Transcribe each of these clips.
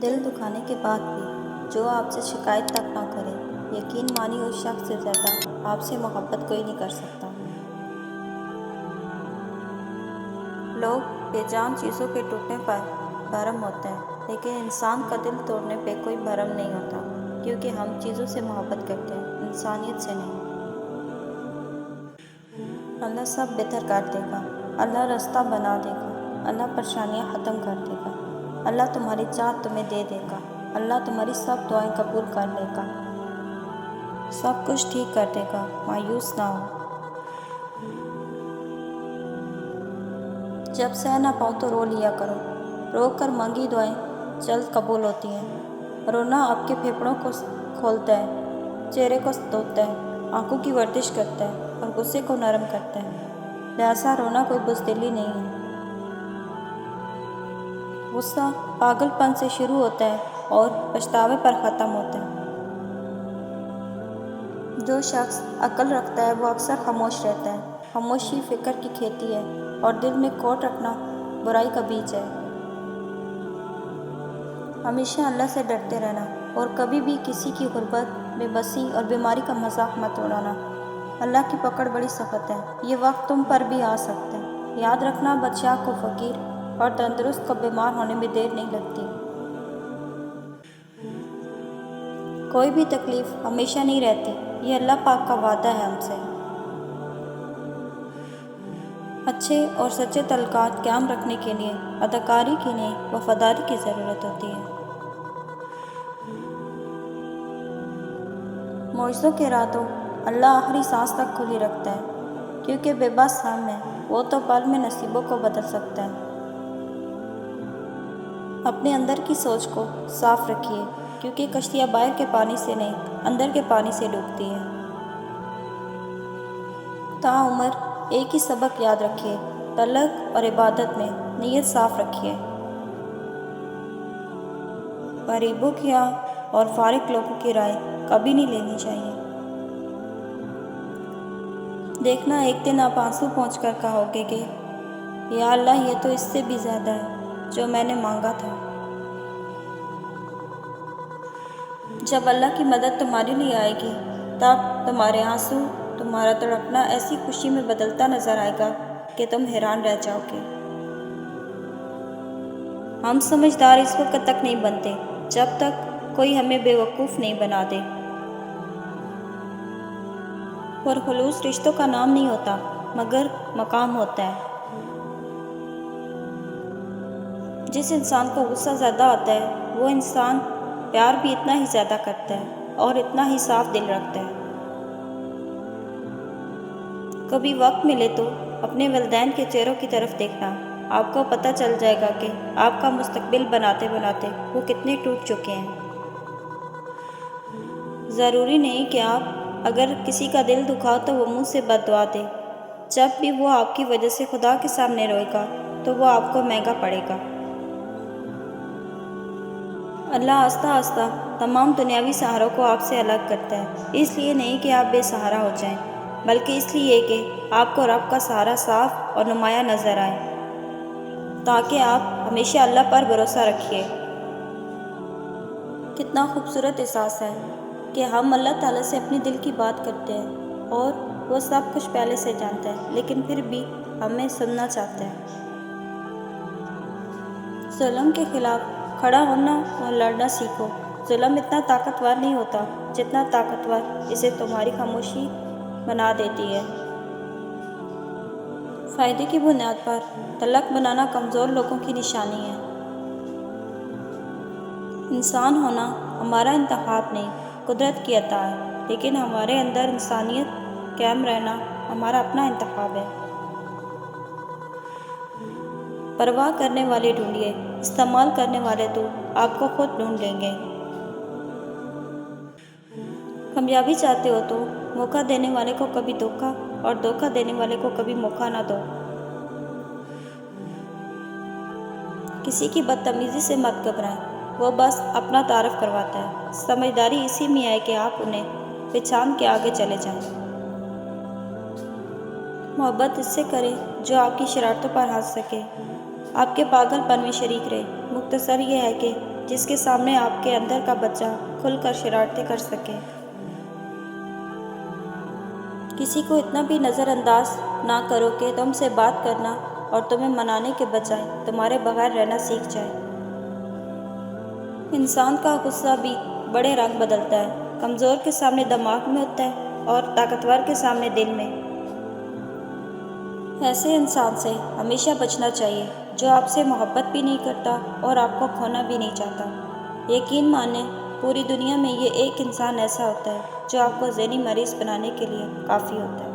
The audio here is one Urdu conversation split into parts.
دل دکھانے کے بعد بھی جو آپ سے شکایت تک نہ کرے، یقین مانی اس شخص سے زیادہ آپ سے محبت کوئی نہیں کر سکتا۔ لوگ بے جان چیزوں کے ٹوٹنے پر بھرم ہوتے ہیں، لیکن انسان کا دل توڑنے پہ کوئی بھرم نہیں ہوتا، کیونکہ ہم چیزوں سے محبت کرتے ہیں، انسانیت سے نہیں۔ اللہ سب بہتر کر دے گا، اللہ رستہ بنا دے گا، اللہ پریشانیاں ختم کر دے گا، اللہ تمہاری چاہت تمہیں دے دے گا، اللہ تمہاری سب دعائیں قبول کر لے گا، سب کچھ ٹھیک کر دے گا، مایوس نہ ہو۔ جب سہ نہ پاؤ تو رو لیا کرو، رو کر مانگی دعائیں جلد قبول ہوتی ہیں۔ رونا آپ کے پھیپھڑوں کو کھولتا ہے، چہرے کو دھوتا ہے، آنکھوں کی ورزش کرتا ہے اور غصے کو نرم کرتا ہے، لہذا رونا کوئی بزدلی نہیں ہے۔ غصہ پاگل پن سے شروع ہوتا ہے اور پچھتاوے پر ختم ہوتا ہے۔ جو شخص عقل رکھتا ہے وہ اکثر خاموش رہتا ہے، خاموشی فکر کی کھیتی ہے اور دل میں کھوٹ رکھنا برائی کا بیج ہے۔ ہمیشہ اللہ سے ڈرتے رہنا اور کبھی بھی کسی کی غربت، بے بسی اور بیماری کا مذاق مت اڑانا۔ اللہ کی پکڑ بڑی سخت ہے، یہ وقت تم پر بھی آ سکتا ہے۔ یاد رکھنا، بادشاہ کو فقیر اور تندرست کو بیمار ہونے میں دیر نہیں لگتی۔ کوئی بھی تکلیف ہمیشہ نہیں رہتی، یہ اللہ پاک کا وعدہ ہے ہم سے۔ اچھے اور سچے تعلقات قائم رکھنے کے لیے اداکاری کی نہیں، وفاداری کی ضرورت ہوتی ہے۔ معجزوں کے راتوں اللہ آخری سانس تک کھلی رکھتا ہے، کیونکہ بے بس ہم ہیں، وہ تو پل میں نصیبوں کو بدل سکتا ہے۔ اپنے اندر کی سوچ کو صاف رکھیے، کیونکہ کشتیاں باہر کے پانی سے نہیں، اندر کے پانی سے ڈوبتی ہیں۔ تاعمر ایک ہی سبق یاد رکھیے، طلب اور عبادت میں نیت صاف رکھیے۔ غریبوں کی اور فارغ لوگوں کی رائے کبھی نہیں لینی چاہیے۔ دیکھنا ایک دن آپ آنسو پہنچ کر کہو گے کہ یا اللہ، یہ تو اس سے بھی زیادہ ہے جو میں نے مانگا تھا۔ جب اللہ کی مدد تمہارے لیے آئے گی، تب تمہارے آنسو، تمہارا تڑپنا ایسی خوشی میں بدلتا نظر آئے گا کہ تم حیران رہ جاؤ گے۔ ہم سمجھدار اس وقت تک نہیں بنتے جب تک کوئی ہمیں بے وقوف نہیں بنا دے۔ پرخلوص رشتوں کا نام نہیں ہوتا، مگر مقام ہوتا ہے۔ جس انسان کو غصہ زیادہ آتا ہے، وہ انسان پیار بھی اتنا ہی زیادہ کرتا ہے اور اتنا ہی صاف دل رکھتا ہے۔ کبھی وقت ملے تو اپنے والدین کے چہروں کی طرف دیکھنا، آپ کو پتہ چل جائے گا کہ آپ کا مستقبل بناتے بناتے وہ کتنے ٹوٹ چکے ہیں۔ ضروری نہیں کہ آپ اگر کسی کا دل دکھاؤ تو وہ منہ سے بد دعا دے۔ جب بھی وہ آپ کی وجہ سے خدا کے سامنے روئے گا تو وہ آپ کو مہنگا پڑے گا۔ اللہ آہستہ آہستہ تمام دنیاوی سہاروں کو آپ سے الگ کرتا ہے، اس لیے نہیں کہ آپ بے سہارا ہو جائیں، بلکہ اس لیے کہ آپ کو رب کا سہارا صاف اور نمایاں نظر آئے، تاکہ آپ ہمیشہ اللہ پر بھروسہ رکھیے۔ کتنا خوبصورت احساس ہے کہ ہم اللہ تعالیٰ سے اپنے دل کی بات کرتے ہیں اور وہ سب کچھ پہلے سے جانتا ہے، لیکن پھر بھی ہمیں سننا چاہتا ہے۔ ظلم کے خلاف کھڑا ہونا اور لڑنا سیکھو۔ ظلم اتنا طاقتور نہیں ہوتا جتنا طاقتور اسے تمہاری خاموشی بنا دیتی ہے۔ فائدے کی بنیاد پر تعلق بنانا کمزور لوگوں کی نشانی ہے۔ انسان ہونا ہمارا انتخاب نہیں، قدرت کی عطا ہے، لیکن ہمارے اندر انسانیت قائم رہنا ہمارا اپنا انتخاب ہے۔ پرواہ کرنے والے ڈھونڈیے، استعمال کرنے والے تو آپ کو خود ڈھونڈ لیں گے۔ کامیابی چاہتے ہو تو موقع دینے والے کو کبھی دھوکہ اور دھوکہ دینے والے کو کبھی موقع نہ دو۔ کسی کی بدتمیزی سے مت گھبرائیں، وہ بس اپنا تعارف کرواتا ہے۔ سمجھداری اسی میں ہے کہ آپ انہیں پہچان کے آگے چلے جائیں۔ محبت اس سے کریں جو آپ کی شرارتوں پر ہنس سکے، آپ کے پاگل پن میں شریک رہے۔ مختصر یہ ہے کہ جس کے سامنے آپ کے اندر کا بچہ کھل کر شرارتیں کر سکے۔ کسی کو اتنا بھی نظر انداز نہ کرو کہ تم سے بات کرنا اور تمہیں منانے کے بجائے تمہارے بغیر رہنا سیکھ جائے۔ انسان کا غصہ بھی بڑے رنگ بدلتا ہے، کمزور کے سامنے دماغ میں ہوتا ہے اور طاقتور کے سامنے دل میں۔ ایسے انسان سے ہمیشہ بچنا چاہیے جو آپ سے محبت بھی نہیں کرتا اور آپ کو کھونا بھی نہیں چاہتا۔ یقین مانیں، پوری دنیا میں یہ ایک انسان ایسا ہوتا ہے جو آپ کو ذہنی مریض بنانے کے لیے کافی ہوتا ہے۔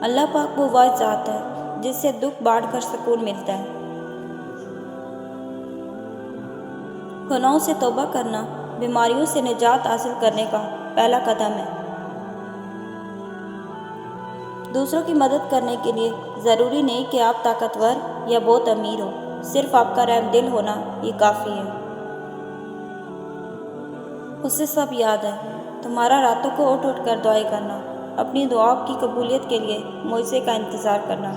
اللہ پاک وہ واحد ذات ہے جس سے دکھ بانٹ کر سکون ملتا ہے۔ گناہوں سے توبہ کرنا بیماریوں سے نجات حاصل کرنے کا پہلا قدم ہے۔ دوسروں کی مدد کرنے کے لیے ضروری نہیں کہ آپ طاقتور یا بہت امیر ہو، صرف آپ کا رحم دل ہونا یہ کافی ہے۔ اسے سب یاد ہے، تمہارا راتوں کو اٹھ اٹھ کر دعائیں کرنا، اپنی دعاؤں کی قبولیت کے لیے معجزے کا انتظار کرنا،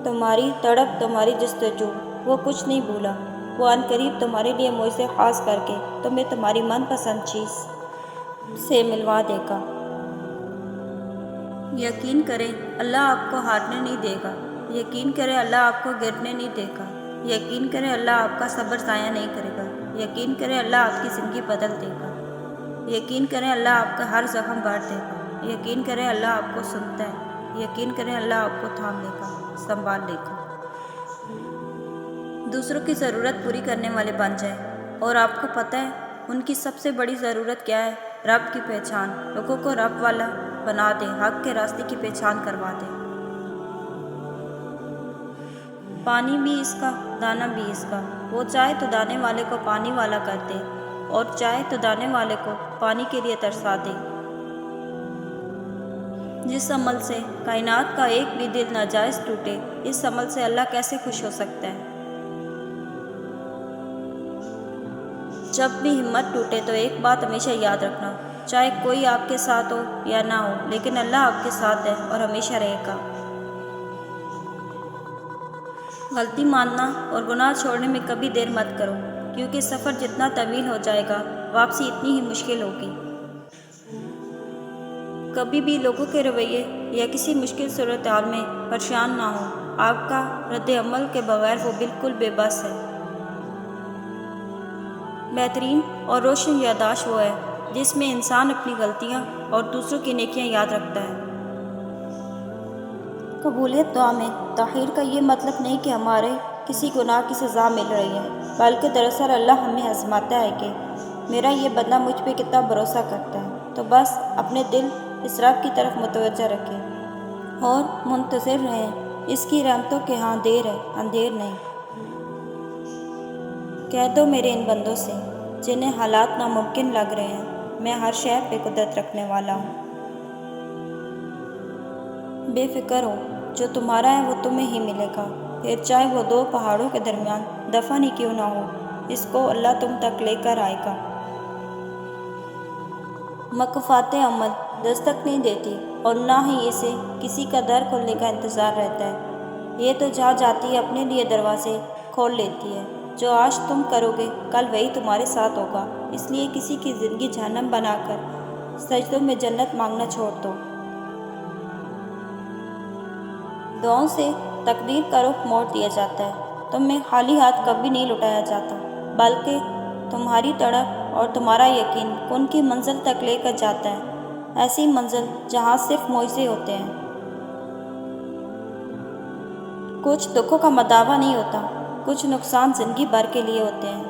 تمہاری تڑپ، تمہاری جستجو، وہ کچھ نہیں بھولا۔ وہ عن قریب تمہارے لیے معجزے خاص کر کے تمہیں تمہاری من پسند چیز سے ملوا دے گا۔ یقین کریں اللہ آپ کو ہارنے نہیں دے گا، یقین کریں اللہ آپ کو گرنے نہیں دے گا، یقین کریں اللہ آپ کا صبر ضائع نہیں کرے گا، یقین کریں اللہ آپ کی زندگی بدل دے گا، یقین کریں اللہ آپ کا ہر زخم بھر دے گا، یقین کریں اللہ آپ کو سنتا ہے، یقین کریں اللہ آپ کو تھام لے گا، سنبھال لے گا۔ دوسروں کی ضرورت پوری کرنے والے بن جائیں، اور آپ کو پتہ ہے ان کی سب سے بڑی ضرورت کیا ہے؟ رب کی پہچان۔ لوگوں کو رب والا بنا دیں، حق کے راستے کی پہچان کروا دیں۔ پانی بھی اس کا، دانا بھی اس کا۔ وہ چاہے تو دانے والے کو پانی والا کر دے اور چاہے تو دانے والے کو پانی کے لیے ترسا دے۔ جس عمل سے کائنات کا ایک بھی دل ناجائز ٹوٹے، اس عمل سے اللہ کیسے خوش ہو سکتا ہے؟ جب بھی ہمت ٹوٹے تو ایک بات ہمیشہ یاد رکھنا، چاہے کوئی آپ کے ساتھ ہو یا نہ ہو، لیکن اللہ آپ کے ساتھ ہے اور ہمیشہ رہے گا۔ غلطی ماننا اور گناہ چھوڑنے میں کبھی دیر مت کرو، کیونکہ سفر جتنا طویل ہو جائے گا، واپسی اتنی ہی مشکل ہوگی۔ کبھی بھی لوگوں کے رویے یا کسی مشکل صورتحال میں پریشان نہ ہو، آپ کا رد عمل کے بغیر وہ بالکل بے بس ہے۔ بہترین اور روشن یادداشت وہ ہے جس میں انسان اپنی غلطیاں اور دوسروں کی نیکیاں یاد رکھتا ہے۔ قبولیت دعا میں تاخیر کا یہ مطلب نہیں کہ ہمارے کسی گناہ کی سزا مل رہی ہے، بلکہ دراصل اللہ ہمیں آزماتا ہے کہ میرا یہ بندہ مجھ پہ کتنا بھروسہ کرتا ہے۔ تو بس اپنے دل اس رب کی طرف متوجہ رکھیں اور منتظر رہیں، اس کی رحمتوں کے ہاں دیر ہے، اندھیر نہیں۔ کہہ دو میرے ان بندوں سے جنہیں حالات ناممکن لگ رہے ہیں، میں ہر شے پہ قدرت رکھنے والا ہوں۔ بے فکر ہو، جو تمہارا ہے وہ تمہیں ہی ملے گا، پھر چاہے وہ دو پہاڑوں کے درمیان دفن ہی کیوں نہ ہو، اس کو اللہ تم تک لے کر آئے گا۔ مکافات عمل دستک نہیں دیتی اور نہ ہی اسے کسی کا در کھولنے کا انتظار رہتا ہے۔ یہ تو جہاں جاتی ہے اپنے لیے دروازے کھول لیتی ہے۔ جو آج تم کرو گے کل وہی تمہارے ساتھ ہوگا، اس لیے کسی کی زندگی جہنم بنا کر سجدوں میں جنت مانگنا چھوڑ دو۔ دعاؤں سے تقدیر کا رخ موڑ دیا جاتا ہے، تمہیں خالی ہاتھ کبھی نہیں لوٹایا جاتا، بلکہ تمہاری تڑپ اور تمہارا یقین ان کی منزل تک لے کر جاتا ہے، ایسی منزل جہاں صرف معجزے ہوتے ہیں۔ کچھ دکھوں کا مداوع نہیں ہوتا، کچھ نقصان زندگی بھر کے لیے ہوتے ہیں۔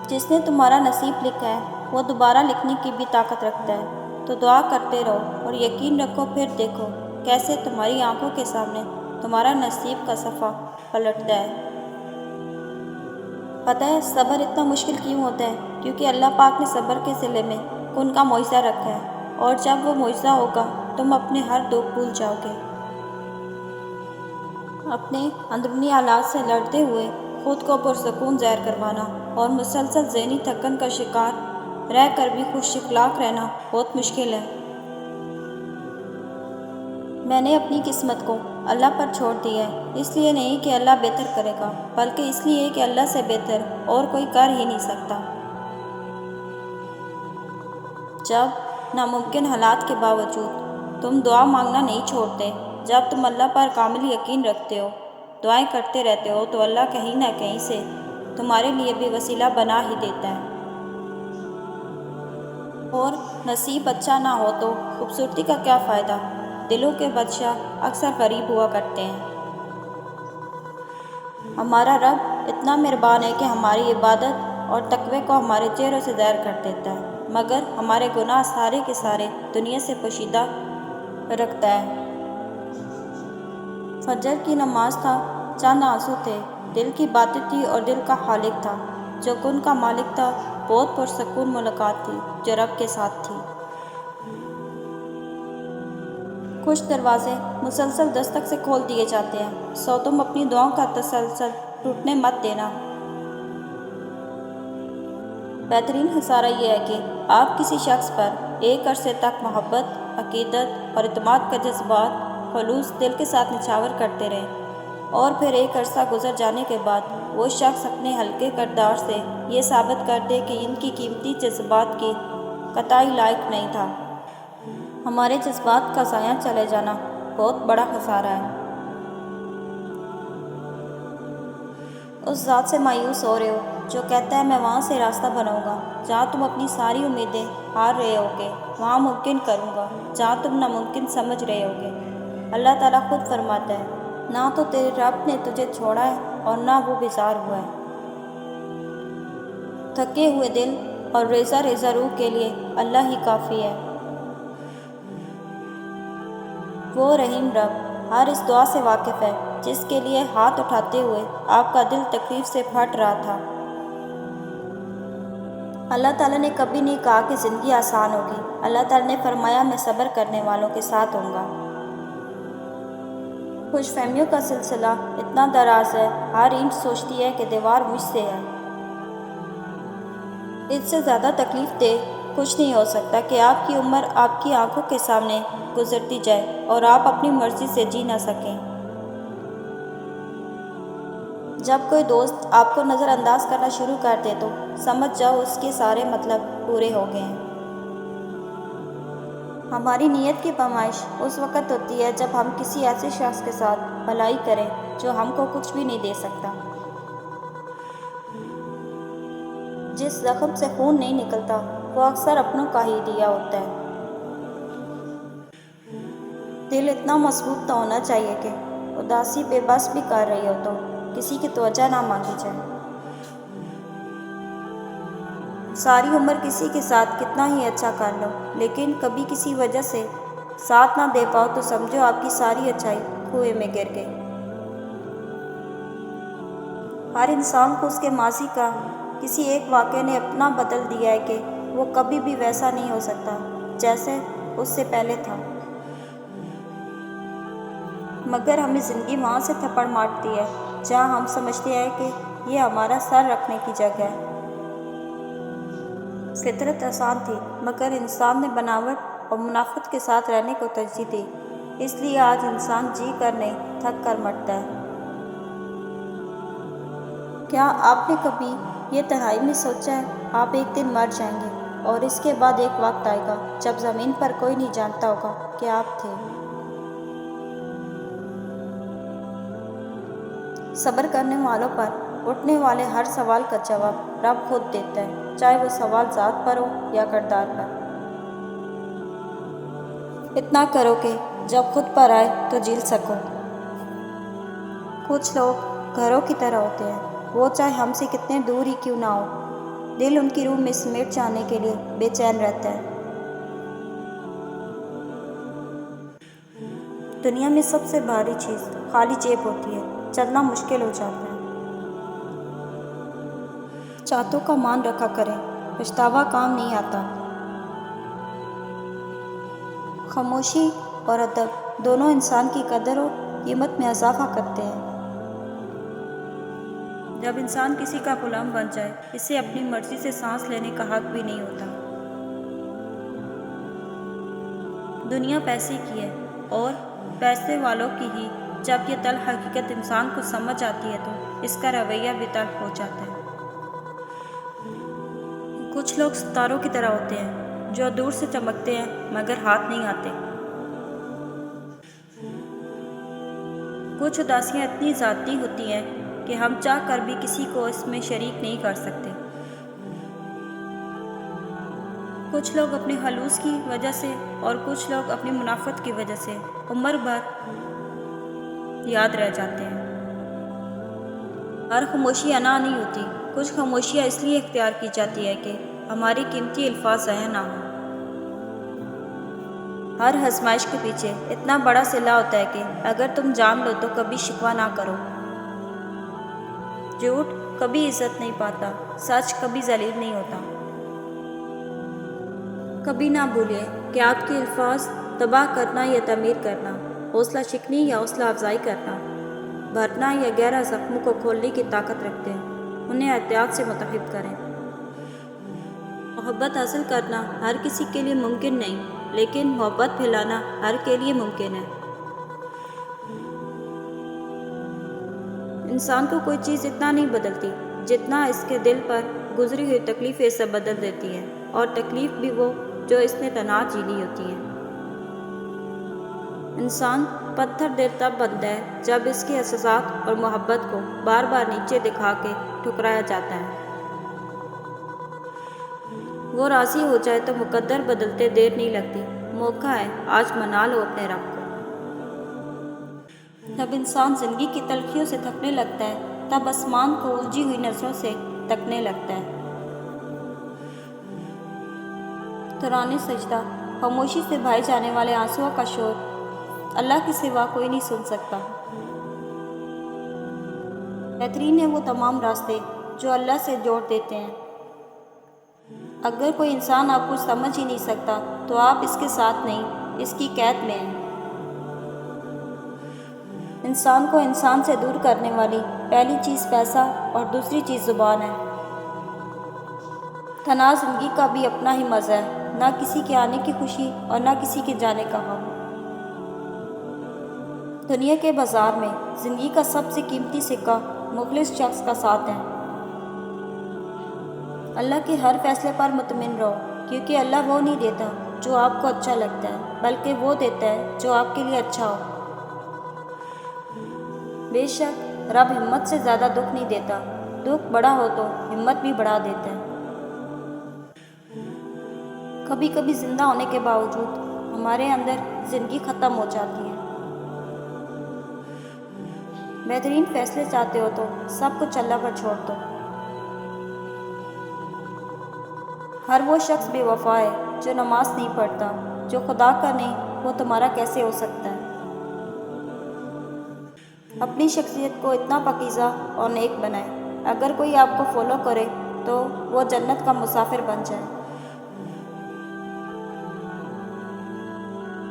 جس نے تمہارا نصیب لکھا ہے وہ دوبارہ لکھنے کی بھی طاقت رکھتا ہے، تو دعا کرتے رہو اور یقین رکھو، پھر دیکھو کیسے تمہاری آنکھوں کے سامنے تمہارا نصیب کا صفحہ پلٹتا ہے۔ پتہ ہے صبر اتنا مشکل کیوں ہوتا ہے؟ کیونکہ اللہ پاک نے صبر کے صلے میں کن کا معجزہ رکھا ہے، اور جب وہ معجزہ ہوگا تم اپنے ہر دکھ بھول جاؤ گے۔ اپنے اندرونی حالات سے لڑتے ہوئے خود کو پرسکون ظاہر کروانا اور مسلسل ذہنی تھکن کا شکار رہ کر بھی خوش اخلاق رہنا بہت مشکل ہے۔ میں نے اپنی قسمت کو اللہ پر چھوڑ دیا ہے، اس لیے نہیں کہ اللہ بہتر کرے گا، بلکہ اس لیے کہ اللہ سے بہتر اور کوئی کر ہی نہیں سکتا۔ جب ناممکن حالات کے باوجود تم دعا مانگنا نہیں چھوڑتے، جب تم اللہ پر کامل یقین رکھتے ہو، دعائیں کرتے رہتے ہو، تو اللہ کہیں نہ کہیں سے تمہارے لیے بھی وسیلہ بنا ہی دیتا ہے۔ اور نصیب اچھا نہ ہو تو خوبصورتی کا کیا فائدہ؟ دلوں کے بادشاہ اکثر غریب ہوا کرتے ہیں۔ ہمارا رب اتنا مہربان ہے کہ ہماری عبادت اور تقوی کو ہمارے چہروں سے ظاہر کر دیتا ہے، مگر ہمارے گناہ سارے کے سارے دنیا سے پوشیدہ رکھتا ہے۔ فجر کی نماز تھا، چند آنسو تھے، دل کی باتیں تھی اور دل کا خالق تھا جو کن کا مالک تھا، بہت پرسکون ملاقات تھی جو رب کے ساتھ تھی۔ کچھ دروازے مسلسل دستک سے کھول دیے جاتے ہیں، سو تم اپنی دعاؤں کا تسلسل ٹوٹنے مت دینا۔ بہترین خسارہ یہ ہے کہ آپ کسی شخص پر ایک عرصے تک محبت، عقیدت اور اعتماد کا جذبات خلوص دل کے ساتھ نچھاور کرتے رہیں، اور پھر ایک عرصہ گزر جانے کے بعد وہ شخص اپنے ہلکے کردار سے یہ ثابت کر دے کہ ان کی قیمتی جذبات کی قطعی لائق نہیں تھا۔ ہمارے جذبات کا ضائع چلے جانا بہت بڑا خسارہ ہے۔ اس ذات سے مایوس ہو رہے ہو جو کہتا ہے میں وہاں سے راستہ بناؤں گا جہاں تم اپنی ساری امیدیں ہار رہے ہوگے، وہاں ممکن کروں گا جہاں تم ناممکن سمجھ رہے ہوگے۔ اللہ تعالیٰ خود فرماتا ہے، نہ تو تیرے رب نے تجھے چھوڑا ہے اور نہ وہ بیزار ہوا ہے۔ تھکے ہوئے دل اور ریزہ ریزہ روح کے لیے اللہ ہی کافی ہے۔ وہ رحیم رب ہر اس دعا سے واقف ہے جس کے لیے ہاتھ اٹھاتے ہوئے آپ کا دل تکلیف سے پھٹ رہا تھا۔ اللہ تعالیٰ نے کبھی نہیں کہا کہ زندگی آسان ہوگی، اللہ تعالیٰ نے فرمایا میں صبر کرنے والوں کے ساتھ ہوں گا۔ خوش فہمیوں کا سلسلہ اتنا دراز ہے، ہر اینٹ سوچتی ہے کہ دیوار مجھ سے ہے۔ اس سے زیادہ تکلیف دہ کچھ نہیں ہو سکتا کہ آپ کی عمر آپ کی آنکھوں کے سامنے گزرتی جائے اور آپ اپنی مرضی سے جی نہ سکیں۔ جب کوئی دوست آپ کو نظر انداز کرنا شروع کر دے تو سمجھ جاؤ اس کے سارے مطلب پورے ہو گئے ہیں۔ ہماری نیت کی پیمائش اس وقت ہوتی ہے جب ہم کسی ایسے شخص کے ساتھ بھلائی کریں جو ہم کو کچھ بھی نہیں دے سکتا۔ جس زخم سے خون نہیں نکلتا وہ اکثر اپنوں کا ہی دیا ہوتا ہے۔ دل اتنا مضبوط نہ ہونا چاہیے کہ اداسی بے بس بھی کر رہی ہو تو کسی کی توجہ نہ مانگی جائے۔ ساری عمر کسی کے ساتھ کتنا ہی اچھا کر لو، لیکن کبھی کسی وجہ سے ساتھ نہ دے پاؤ تو سمجھو آپ کی ساری اچھائی کنویں میں گر گئی۔ ہر انسان کو اس کے ماضی کا کسی ایک واقعے نے اتنا بدل دیا ہے کہ وہ کبھی بھی ویسا نہیں ہو سکتا جیسے اس سے پہلے تھا۔ مگر ہمیں زندگی وہاں سے تھپڑ مارتی ہے جہاں ہم سمجھتے ہیں کہ یہ ہمارا سر رکھنے کی جگہ ہے۔ فطرت آسان تھی مگر انسان نے بناوٹ اور منافقت کے ساتھ رہنے کو ترجیح دی، اس لیے آج انسان جی کر نہیں تھک کر مرتا ہے۔ کیا آپ نے کبھی یہ تنہائی میں سوچا ہے آپ ایک دن مر جائیں گے اور اس کے بعد ایک وقت آئے گا جب زمین پر کوئی نہیں جانتا ہوگا کہ آپ تھے۔ صبر کرنے والوں پر اٹھنے والے ہر سوال کا جواب رب خود دیتا ہے، چاہے وہ سوال ذات پر ہو یا کردار پر۔ اتنا کرو کہ جب خود پر آئے تو جھیل سکو۔ کچھ لوگ گھروں کی طرح ہوتے ہیں، وہ چاہے ہم سے کتنے دور ہی کیوں نہ ہو، دل ان کی روح میں سمیٹ جانے کے لیے بے چین رہتا ہے۔ دنیا میں سب سے بھاری چیز خالی جیب ہوتی ہے، چلنا مشکل ہو جاتا ہے۔ چاہتوں کا مان رکھا کریں، پچھتاوا کام نہیں آتا۔ خاموشی اور ادب دونوں انسان کی قدر و قیمت میں اضافہ کرتے ہیں۔ جب انسان کسی کا غلام بن جائے، اسے اپنی مرضی سے سانس لینے کا حق بھی نہیں ہوتا۔ دنیا پیسے کی ہے اور پیسے والوں کی ہی جب یہ تلخ حقیقت انسان کو سمجھ آتی ہے تو اس کا رویہ بھی تلخ ہو جاتا ہے۔ کچھ لوگ ستاروں کی طرح ہوتے ہیں جو دور سے چمکتے ہیں مگر ہاتھ نہیں آتے۔ کچھ اداسیاں اتنی ذاتی ہوتی ہیں کہ ہم چاہ کر بھی کسی کو اس میں شریک نہیں کر سکتے۔ کچھ لوگ اپنے خلوص کی وجہ سے اور کچھ لوگ اپنی منافعت کی وجہ سے عمر بھر یاد رہ جاتے ہیں۔ ہر خاموشی انا نہیں ہوتی، کچھ خاموشیاں اس لیے اختیار کی جاتی ہے کہ ہماری قیمتی الفاظ ضائع نہ ہوں۔ ہر آزمائش کے پیچھے اتنا بڑا صلہ ہوتا ہے کہ اگر تم جان لو تو کبھی شکوہ نہ کرو۔ جھوٹ کبھی عزت نہیں پاتا، سچ کبھی ذلیل نہیں ہوتا۔ کبھی نہ بھولئے کہ آپ کے الفاظ تباہ کرنا یا تعمیر کرنا، حوصلہ شکنی یا حوصلہ افزائی کرنا، بھرنا یا گہرا زخموں کو کھولنے کی طاقت رکھتے ہیں۔ انہیں احتیاط سے منتخب کریں۔ محبت حاصل کرنا ہر کسی کے لیے ممکن نہیں، لیکن محبت پھیلانا ہر کے لیے ممکن ہے۔ انسان کو کوئی چیز اتنا نہیں بدلتی جتنا اس کے دل پر گزری ہوئی تکلیفیں اسے بدل دیتی ہیں، اور تکلیف بھی وہ جو اس نے تنہا جھیلی ہوتی ہے۔ انسان پتھر دل تب بنتا ہے جب اس کے احساسات اور محبت کو بار بار نیچے دکھا کے ٹھکرایا جاتا ہے۔ وہ راضی ہو جائے تو مقدر بدلتے دیر نہیں لگتی۔ موقع ہے، آج منا لو اپنے رب کو۔ جب انسان زندگی کی تلخیوں سے تھکنے لگتا ہے تب آسمان کو الجھی ہوئی نظروں سے تکنے لگتا ہے۔ دوران سجدہ خاموشی سے بہائے جانے والے آنسوؤں کا شور اللہ کے سوا کوئی نہیں سن سکتا۔ بہترین ہیں وہ تمام راستے جو اللہ سے جوڑ دیتے ہیں۔ اگر کوئی انسان آپ کو سمجھ ہی نہیں سکتا تو آپ اس کے ساتھ نہیں، اس کی قید میں ہیں۔ انسان کو انسان سے دور کرنے والی پہلی چیز پیسہ اور دوسری چیز زبان ہے۔ تنہا زندگی کا بھی اپنا ہی مزہ ہے، نہ کسی کے آنے کی خوشی اور نہ کسی کے جانے کا غم۔ دنیا کے بازار میں زندگی کا سب سے قیمتی سکہ مخلص شخص کا ساتھ ہے۔ اللہ کے ہر فیصلے پر مطمئن رہو، کیونکہ اللہ وہ نہیں دیتا جو آپ کو اچھا لگتا ہے، بلکہ وہ دیتا ہے جو آپ کے لیے اچھا ہو۔ بے شک رب ہمت سے زیادہ دکھ نہیں دیتا، دکھ بڑا ہو تو ہمت بھی بڑھا دیتا ہے۔ کبھی کبھی زندہ ہونے کے باوجود ہمارے اندر زندگی ختم ہو جاتی ہے۔ بہترین فیصلے چاہتے ہو تو سب کچھ اللہ پر چھوڑ دو۔ ہر وہ شخص بے وفا ہے جو نماز نہیں پڑھتا، جو خدا کا نہیں وہ تمہارا کیسے ہو سکتا ہے؟ اپنی شخصیت کو اتنا پاکیزہ اور نیک بنائے، اگر کوئی آپ کو فالو کرے تو وہ جنت کا مسافر بن جائے۔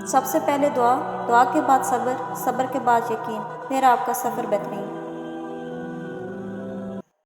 سب سے پہلے دعا، دعا کے بعد صبر، صبر کے بعد یقین، پھر آپ کا سفر بہترین۔